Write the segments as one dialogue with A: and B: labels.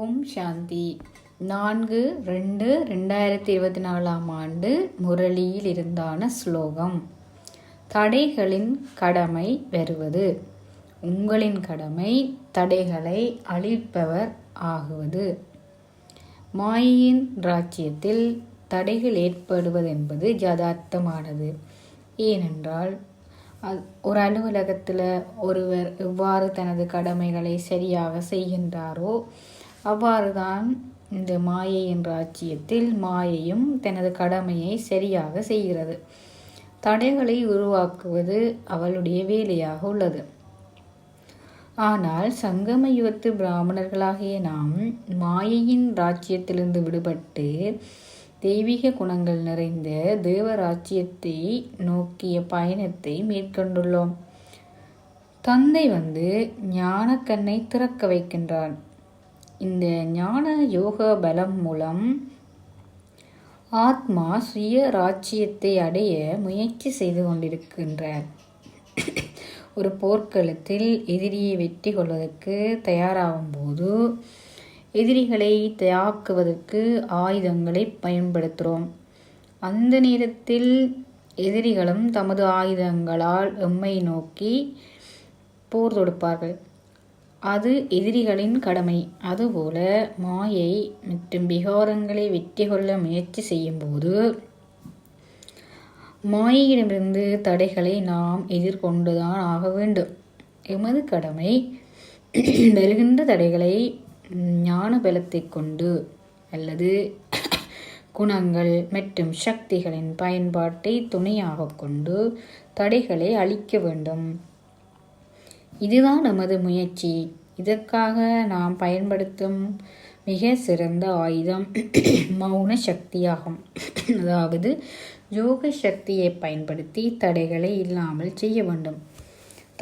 A: ஓம் சாந்தி. 4/2/2024 முரளியில் இருந்தான ஸ்லோகம். தடைகளின் கடமை வருவது. உங்களின் கடமை தடைகளை அழிப்பவர் ஆகுவது. மாயையின் ராஜ்யத்தில் தடைகள் ஏற்படுவதென்பது யதார்த்தமானது. ஏனென்றால் ஒரு அலுவலகத்தில் ஒருவர் எவ்வாறு தனது கடமைகளை சரியாக செய்கின்றாரோ அவ்வாறு தான் இந்த மாயையின் ராஜ்யத்தில் மாயையும் தனது கடமையை சரியாக செய்கிறது. தடைகளை உருவாக்குவது அவளுடைய வேலையாக உள்ளது. ஆனால் சங்கம யுகத்து பிராமணர்களாகிய நாம் மாயையின் ராஜ்யத்திலிருந்து விடுபட்டு தெய்வீக குணங்கள் நிறைந்த தேவராஜ்யத்தை நோக்கிய பயணத்தை மேற்கொண்டுள்ளோம். தந்தை ஞான கண்ணை திறக்க வைக்கின்றான். இந்த ஞான யோக பலம் மூலம் ஆத்மா சுய ராஜ்யத்தை அடைய முயற்சி செய்து கொண்டிருக்கின்றார். ஒரு போர்க்களத்தில் எதிரியை வெற்றி கொள்வதற்கு தயாராகும் போது எதிரிகளை தாக்குவதற்கு ஆயுதங்களை பயன்படுத்துகிறோம். அந்த நேரத்தில் எதிரிகளும் தமது ஆயுதங்களால் எம்மை நோக்கி போர் தொடுப்பார்கள். அது எதிரிகளின் கடமை. அதுபோல மாயை மற்றும் விகாரங்களை வெற்றி கொள்ள முயற்சி செய்யும் போது மாயையிடமிருந்து தடைகளை நாம் எதிர்கொண்டுதான் ஆக வேண்டும். எமது கடமை வருகின்ற தடைகளை ஞான பலத்தை கொண்டு அல்லது குணங்கள் மற்றும் சக்திகளின் பயன்பாட்டை துணையாக கொண்டு தடைகளை அழிக்க வேண்டும். இதுதான் நமது முயற்சி. இதற்காக நாம் பயன்படுத்தும் மிக சிறந்த ஆயுதம் மௌன சக்தியாகும். அதாவது யோக சக்தியை பயன்படுத்தி தடைகளை இல்லாமல் செய்ய வேண்டும்.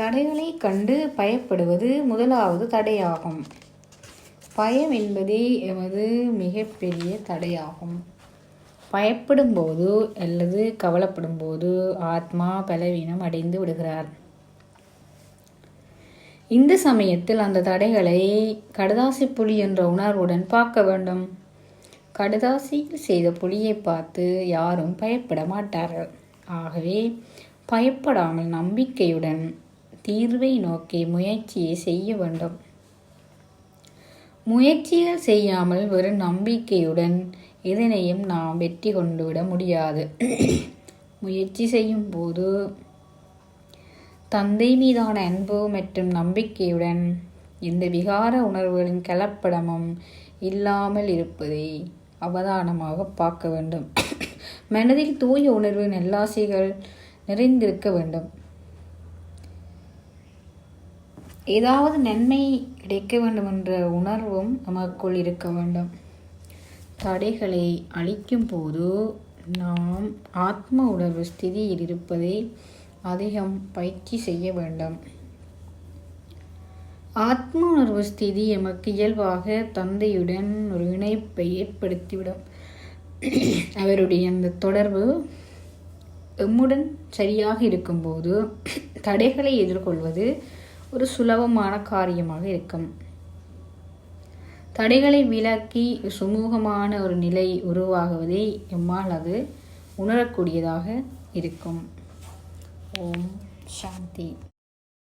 A: தடைகளை கண்டு பயப்படுவது முதலாவது தடையாகும். பயம் என்பதே எமது மிகப்பெரிய தடையாகும். பயப்படும் போது அல்லது கவலைப்படும் போது ஆத்மா பலவீனம் அடைந்து விடுகிறார். இந்த சமயத்தில் அந்த தடைகளை கடதாசி புலி என்ற உணர்வுடன் பார்க்க வேண்டும். கடதாசியில் செய்த புலியை பார்த்து யாரும் பயப்பட மாட்டார்கள். ஆகவே பயப்படாமல் நம்பிக்கையுடன் தீர்வை நோக்கி முயற்சியை செய்ய வேண்டும். முயற்சிகள் செய்யாமல் வெறும் நம்பிக்கையுடன் எதனையும் நாம் வெற்றி கொண்டு விட முடியாது. முயற்சி செய்யும் போது தந்தை மீதான அன்பு மற்றும் நம்பிக்கையுடன் இந்த விகார உணர்வுகளின் கலப்படமும் இல்லாமல் இருப்பதை அவதானமாக பார்க்க வேண்டும். மனதில் தூய உணர்வு நல்லாசைகள் நிறைந்திருக்க வேண்டும். ஏதாவது நன்மை கிடைக்க வேண்டும் என்ற உணர்வும் நமக்குள் இருக்க வேண்டும். தடைகளை அழிக்கும் போது நாம் ஆத்ம உணர்வு ஸ்திதியில் இருப்பதை அதிகம் பயிற்சி செய்ய வேண்டும். ஆத்ம உணர்வு ஸ்திதி எமக்கு இயல்பாக தந்தையுடன் ஒரு இணைப்பை ஏற்படுத்திவிடும். அவருடைய அந்த தொடர்பு எம்முடன் சரியாக இருக்கும்போது தடைகளை எதிர்கொள்வது ஒரு சுலபமான காரியமாக இருக்கும். தடைகளை விலக்கி சுமூகமான ஒரு நிலை உருவாகுவதை எம்மால் அது உணரக்கூடியதாக இருக்கும். ஓம் சாந்தி.